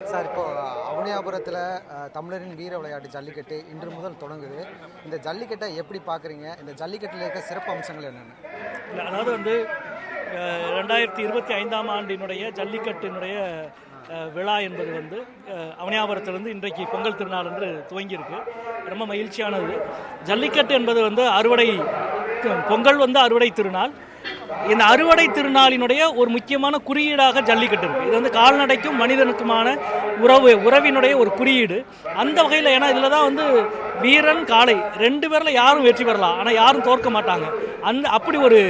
Sir இப்போ அவனியாபுரத்தில் தமிழரின் வீர விளையாட்டு ஜல்லிக்கட்டு இன்று முதல் தொடங்குது. இந்த ஜல்லிக்கட்டை எப்படி பார்க்குறீங்க? இந்த ஜல்லிக்கட்டில் இருக்க சிறப்பு அம்சங்கள் என்னென்ன? இல்லை, அதாவது 2025ஆம் ஆண்டினுடைய ஜல்லிக்கட்டினுடைய விழா என்பது அவனியாபுரத்திலிருந்து இன்றைக்கு பொங்கல் திருநாள் என்று துவங்கியிருக்கு. ரொம்ப மகிழ்ச்சியானது. ஜல்லிக்கட்டு என்பது அறுவடை பொங்கல் அறுவடை திருநாள். இந்த அறுவடை திருநாளினுடைய ஒரு முக்கியமான குறியீடாக ஜல்லிக்கட்டு இருக்குது. இது கால்நடைக்கும் மனிதனுக்குமான உறவினுடைய ஒரு குறியீடு. அந்த வகையில் ஏன்னா இதில் தான் வீரன் காளை ரெண்டு பேரில் யாரும் வெற்றி பெறலாம், ஆனால் யாரும் தோற்க மாட்டாங்க. அப்படி ஒரு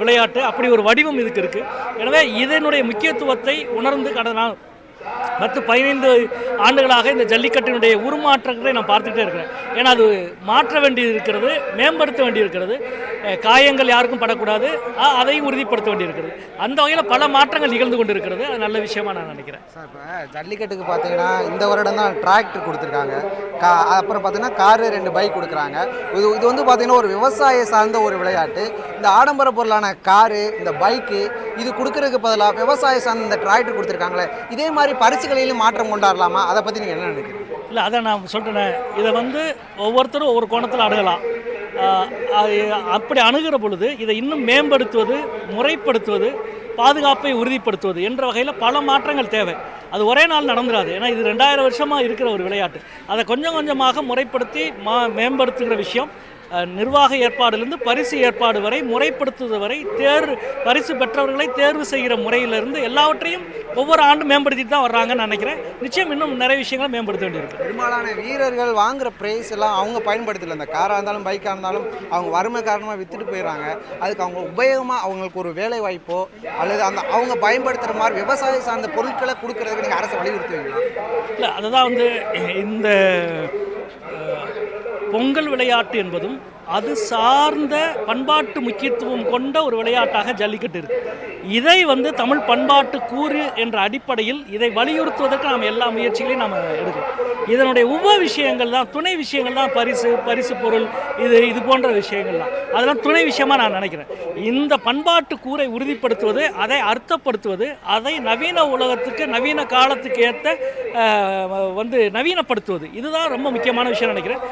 விளையாட்டு, அப்படி ஒரு வடிவம் இதுக்கு இருக்குது. எனவே இதனுடைய முக்கியத்துவத்தை உணர்ந்து கடந்த 10-15 ஆண்டுகளாக இந்த ஜல்லிக்கட்டினுடைய உருமாற்றங்களை நான் பார்த்துக்கிட்டே இருக்கிறேன். ஏன்னா அது மாற்ற வேண்டியது இருக்கிறது, மேம்படுத்த வேண்டியிருக்கிறது. காயங்கள் யாருக்கும் படக்கூடாது, அதையும் உறுதிப்படுத்த வேண்டியிருக்கிறது. அந்த வகையில் பல மாற்றங்கள் நிகழ்ந்து கொண்டு இருக்கிறது. அது நல்ல விஷயமா நான் நினைக்கிறேன். சார் இப்போ ஜல்லிக்கட்டுக்கு பார்த்தீங்கன்னா இந்த வருடம் தான் டிராக்டர் கொடுத்துருக்காங்க. அப்புறம் பார்த்தீங்கன்னா காரு 2 பைக் கொடுக்குறாங்க. இது பார்த்தீங்கன்னா ஒரு விவசாய சார்ந்த ஒரு விளையாட்டு. இந்த ஆடம்பர பொருளான காரு, இந்த பைக்கு இது கொடுக்கறதுக்கு பதிலாக விவசாய சார்ந்த இந்த டிராக்டர் கொடுத்துருக்காங்களே, இதே மாதிரி பரிசுகளிலும் மாற்றம் கொண்டாடலாமா? அதை பற்றி நீங்கள் என்ன நினைக்கிறீங்க? இல்லை, அதை நான் சொல்கிறேன். இதை ஒவ்வொருத்தரும் ஒவ்வொரு கோணத்தில் அணுகலாம். அப்படி அணுகிற பொழுது இதை இன்னும் மேம்படுத்துவது, முறைப்படுத்துவது, பாதுகாப்பை உறுதிப்படுத்துவது என்ற வகையில் பல மாற்றங்கள் தேவை. அது ஒரே நாள் நடந்துடாது. ஏன்னா இது 2000 வருஷமாக இருக்கிற ஒரு விளையாட்டு. அதை கொஞ்சம் கொஞ்சமாக முறைப்படுத்தி மேம்படுத்துகிற விஷயம் நிர்வாக ஏற்பாடுலேருந்து பரிசு ஏற்பாடு வரை, முறைப்படுத்துவது வரை, பரிசு பெற்றவர்களை தேர்வு செய்கிற முறையிலிருந்து எல்லாவற்றையும் ஒவ்வொரு ஆண்டும் மேம்படுத்திட்டு தான் வர்றாங்கன்னு நினைக்கிறேன். நிச்சயம் இன்னும் நிறைய விஷயங்களை மேம்படுத்த வேண்டியிருக்கு. பெரும்பாலான வீரர்கள் வாங்குகிற ப்ரைஸ் எல்லாம் அவங்க பயன்படுத்தலை. இந்த காராக இருந்தாலும் பைக்காக இருந்தாலும் அவங்க வறுமை காரணமாக விற்றுட்டு போயிடுறாங்க. அதுக்கு அவங்க உபயோகமாக அவங்களுக்கு ஒரு வேலை வாய்ப்போ அல்லது அவங்க பயன்படுத்துகிற மாதிரி விவசாய சார்ந்த பொருட்களை கொடுக்கறதுக்கு நீங்கள் அரசு வலியுறுத்துவீங்களா? இல்லை, அதுதான் இந்த பொங்கல் விளையாட்டு என்பதும் அது சார்ந்த பண்பாட்டு முக்கியத்துவம் கொண்ட ஒரு விளையாட்டாக ஜல்லிக்கட்டு இருக்குது. இதை தமிழ் பண்பாட்டு கூறு என்ற அடிப்படையில் இதை வலியுறுத்துவதற்கு நாம் எல்லா முயற்சிகளையும் நாம் எடுக்கணும். இதனுடைய விஷயங்கள் தான், துணை விஷயங்கள் தான் பரிசு பொருள், இது போன்ற விஷயங்கள் தான். அதெல்லாம் துணை விஷயமாக நான் நினைக்கிறேன். இந்த பண்பாட்டு கூரை உறுதிப்படுத்துவது, அதை அர்த்தப்படுத்துவது, அதை நவீன உலகத்துக்கு நவீன காலத்துக்கு ஏற்ற நவீனப்படுத்துவது, இதுதான் ரொம்ப முக்கியமான விஷயம் நினைக்கிறேன்.